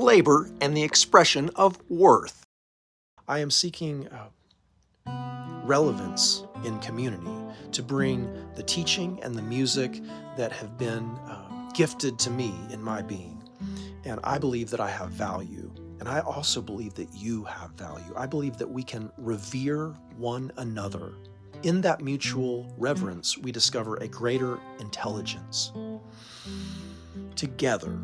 labor, and the expression of worth. I am seeking relevance in community to bring the teaching and the music that have been gifted to me in my being. And I believe that I have value. And I also believe that you have value. I believe that we can revere one another. In that mutual reverence, we discover a greater intelligence. Together,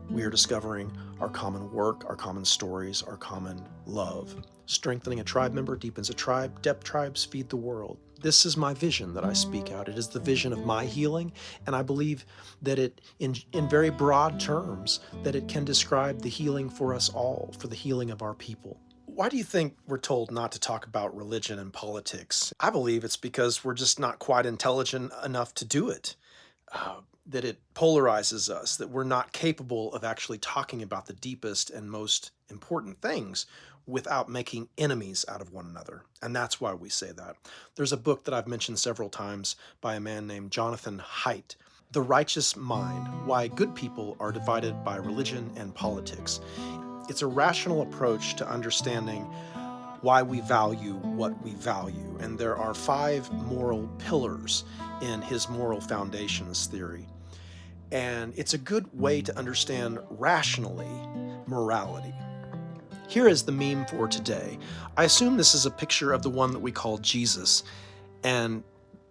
we are discovering our common work, our common stories, our common love. Strengthening a tribe member deepens a tribe. Depth tribes feed the world. This is my vision that I speak out. It is the vision of my healing, and I believe that it, in very broad terms, that it can describe the healing for us all, for the healing of our people. Why do you think we're told not to talk about religion and politics? I believe it's because we're just not quite intelligent enough to do it. That it polarizes us, that we're not capable of actually talking about the deepest and most important things without making enemies out of one another. And that's why we say that. There's a book that I've mentioned several times by a man named Jonathan Haidt, The Righteous Mind, Why Good People Are Divided by Religion and Politics. It's a rational approach to understanding why we value what we value. And there are 5 moral pillars in his moral foundations theory. And it's a good way to understand rationally morality. Here is the meme for today. I assume this is a picture of the one that we call Jesus. And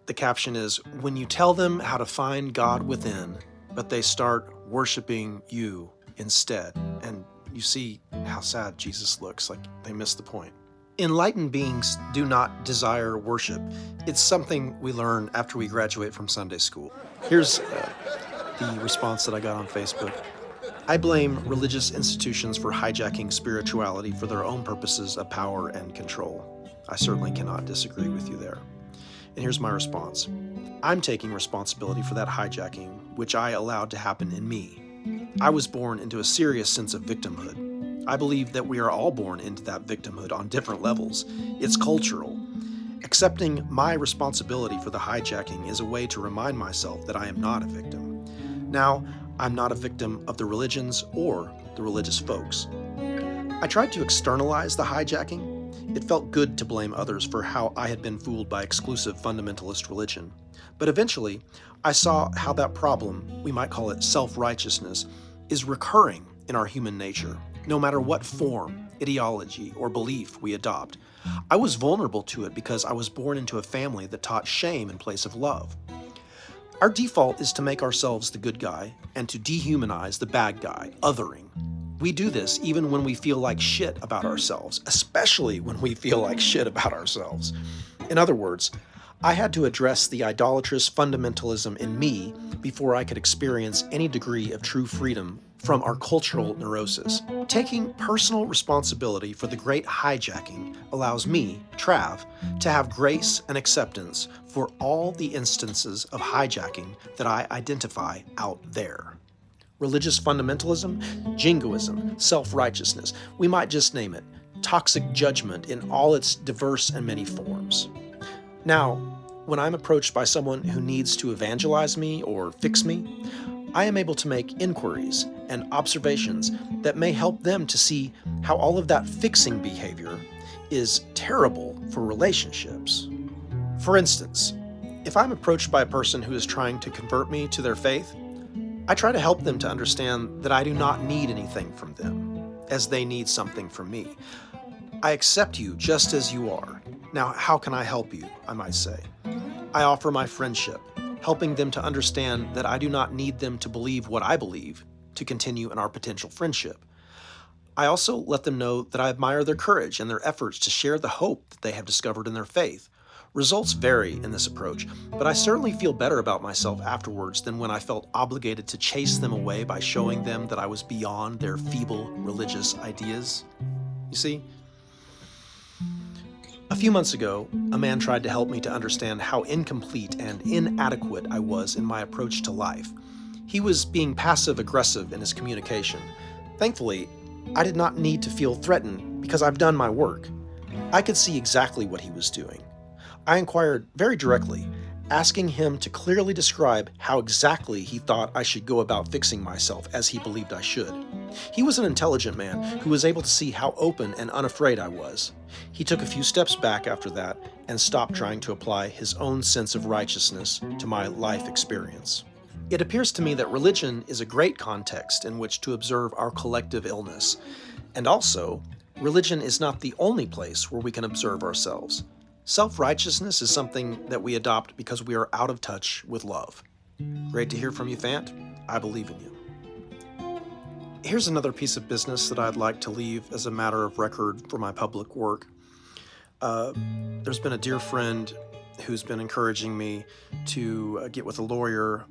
the caption is, when you tell them how to find God within, but they start worshiping you instead. And you see how sad Jesus looks, like they missed the point. Enlightened beings do not desire worship. It's something we learn after we graduate from Sunday school. Here's the response that I got on Facebook. I blame religious institutions for hijacking spirituality for their own purposes of power and control. I certainly cannot disagree with you there. And here's my response. I'm taking responsibility for that hijacking, which I allowed to happen in me. I was born into a serious sense of victimhood. I believe that we are all born into that victimhood on different levels. It's cultural. Accepting my responsibility for the hijacking is a way to remind myself that I am not a victim. Now, I'm not a victim of the religions or the religious folks. I tried to externalize the hijacking. It felt good to blame others for how I had been fooled by exclusive fundamentalist religion. But eventually, I saw how that problem, we might call it self-righteousness, is recurring in our human nature, no matter what form, ideology, or belief we adopt. I was vulnerable to it because I was born into a family that taught shame in place of love. Our default is to make ourselves the good guy and to dehumanize the bad guy, othering. We do this even when we feel like shit about ourselves, especially when we feel like shit about ourselves. In other words, I had to address the idolatrous fundamentalism in me before I could experience any degree of true freedom from our cultural neurosis. Taking personal responsibility for the great hijacking allows me, Trav, to have grace and acceptance for all the instances of hijacking that I identify out there. Religious fundamentalism, jingoism, self-righteousness, we might just name it, toxic judgment in all its diverse and many forms. Now, when I'm approached by someone who needs to evangelize me or fix me, I am able to make inquiries and observations that may help them to see how all of that fixing behavior is terrible for relationships. For instance, if I'm approached by a person who is trying to convert me to their faith, I try to help them to understand that I do not need anything from them, as they need something from me. I accept you just as you are. Now, how can I help you, I might say? I offer my friendship, helping them to understand that I do not need them to believe what I believe to continue in our potential friendship. I also let them know that I admire their courage and their efforts to share the hope that they have discovered in their faith. Results vary in this approach, but I certainly feel better about myself afterwards than when I felt obligated to chase them away by showing them that I was beyond their feeble religious ideas. You see, a few months ago, a man tried to help me to understand how incomplete and inadequate I was in my approach to life. He was being passive-aggressive in his communication. Thankfully, I did not need to feel threatened because I've done my work. I could see exactly what he was doing. I inquired very directly, asking him to clearly describe how exactly he thought I should go about fixing myself as he believed I should. He was an intelligent man who was able to see how open and unafraid I was. He took a few steps back after that and stopped trying to apply his own sense of righteousness to my life experience. It appears to me that religion is a great context in which to observe our collective illness. And also, religion is not the only place where we can observe ourselves. Self-righteousness is something that we adopt because we are out of touch with love. Great to hear from you, Fant. I believe in you. Here's another piece of business that I'd like to leave as a matter of record for my public work. There's been a dear friend who's been encouraging me to get with a lawyer,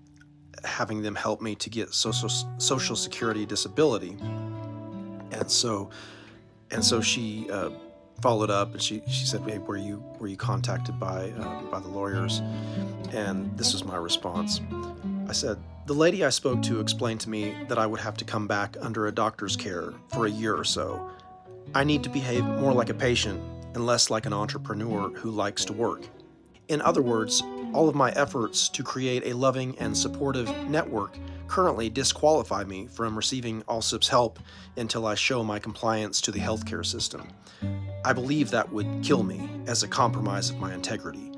having them help me to get Social Security disability. And so she followed up, and she said, "Hey, were you contacted by the lawyers?" And this was my response. I said, "The lady I spoke to explained to me that I would have to come back under a doctor's care for a year or so. I need to behave more like a patient and less like an entrepreneur who likes to work. In other words, all of my efforts to create a loving and supportive network currently disqualify me from receiving ALSIP's help until I show my compliance to the healthcare system. I believe that would kill me as a compromise of my integrity."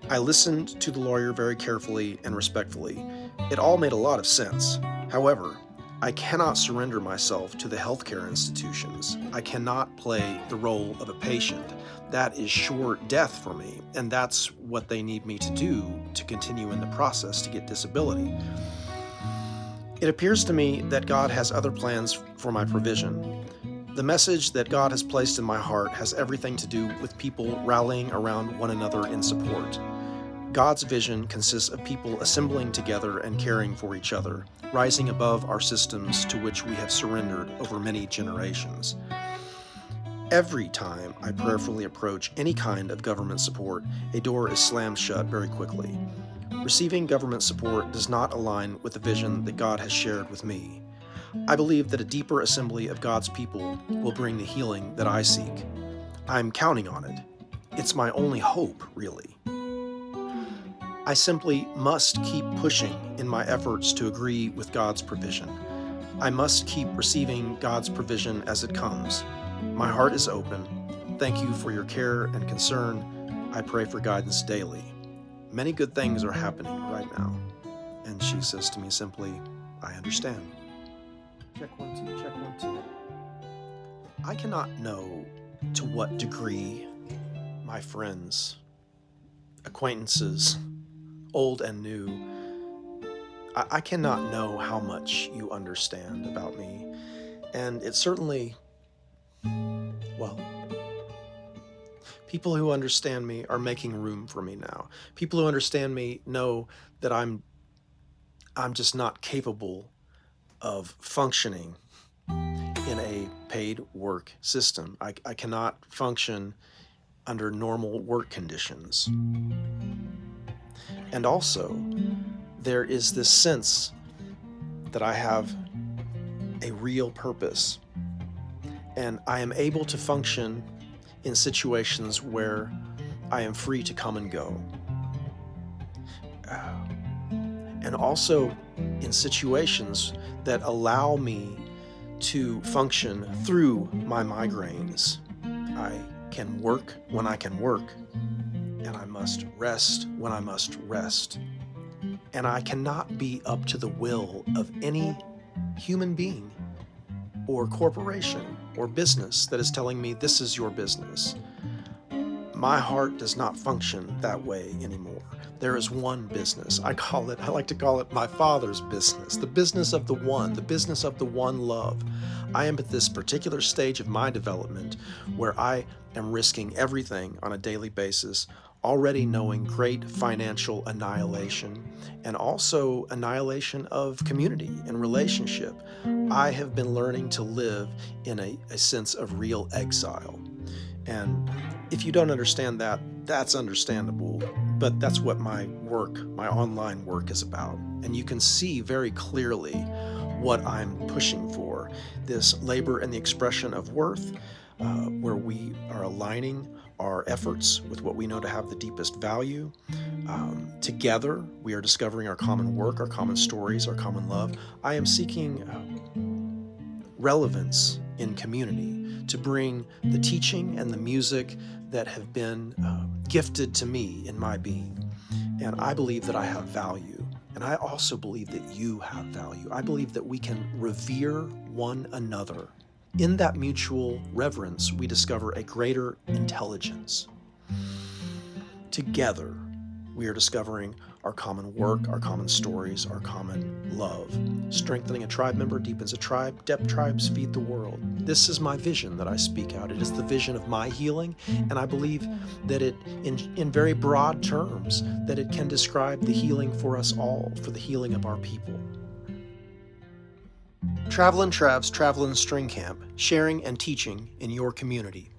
I listened to the lawyer very carefully and respectfully. It all made a lot of sense. However, I cannot surrender myself to the healthcare institutions. I cannot play the role of a patient. That is sure death for me, and that's what they need me to do to continue in the process to get disability. It appears to me that God has other plans for my provision. The message that God has placed in my heart has everything to do with people rallying around one another in support. God's vision consists of people assembling together and caring for each other, rising above our systems to which we have surrendered over many generations. Every time I prayerfully approach any kind of government support, a door is slammed shut very quickly. Receiving government support does not align with the vision that God has shared with me. I believe that a deeper assembly of God's people will bring the healing that I seek. I'm counting on it. It's my only hope, really. I simply must keep pushing in my efforts to agree with God's provision. I must keep receiving God's provision as it comes. My heart is open. Thank you for your care and concern. I pray for guidance daily. Many good things are happening right now." And she says to me simply, "I understand." Check 1, 2, check 1, 2. I cannot know to what degree my friends, acquaintances, old and new, I cannot know how much you understand about me. And it certainly, well, people who understand me are making room for me now. People who understand me know that I'm just not capable of functioning in a paid work system. I cannot function under normal work conditions. And also, there is this sense that I have a real purpose, and I am able to function in situations where I am free to come and go. And also in situations that allow me to function through my migraines. I can work when I can work, and I must rest when I must rest. And I cannot be up to the will of any human being or corporation or business that is telling me this is your business. My heart does not function that way anymore. There is one business. I like to call it my Father's business, the business of the one love. I am at this particular stage of my development where I am risking everything on a daily basis, already knowing great financial annihilation and also annihilation of community and relationship. I have been learning to live in a sense of real exile. And if you don't understand that, that's understandable, but that's what my online work is about. And you can see very clearly what I'm pushing for, this labor and the expression of worth, where we are aligning our efforts with what we know to have the deepest value. Together, we are discovering our common work, our common stories, our common love. I am seeking relevance in community, to bring the teaching and the music that have been gifted to me in my being. And I believe that I have value. And I also believe that you have value. I believe that we can revere one another. In that mutual reverence, we discover a greater intelligence. Together, we are discovering our common work, our common stories, our common love. Strengthening a tribe member deepens a tribe. Depth tribes feed the world. This is my vision that I speak out. It is the vision of my healing, and I believe that it, in very broad terms, that it can describe the healing for us all, for the healing of our people. Travelin' Trav's Travelin' String Camp, sharing and teaching in your community.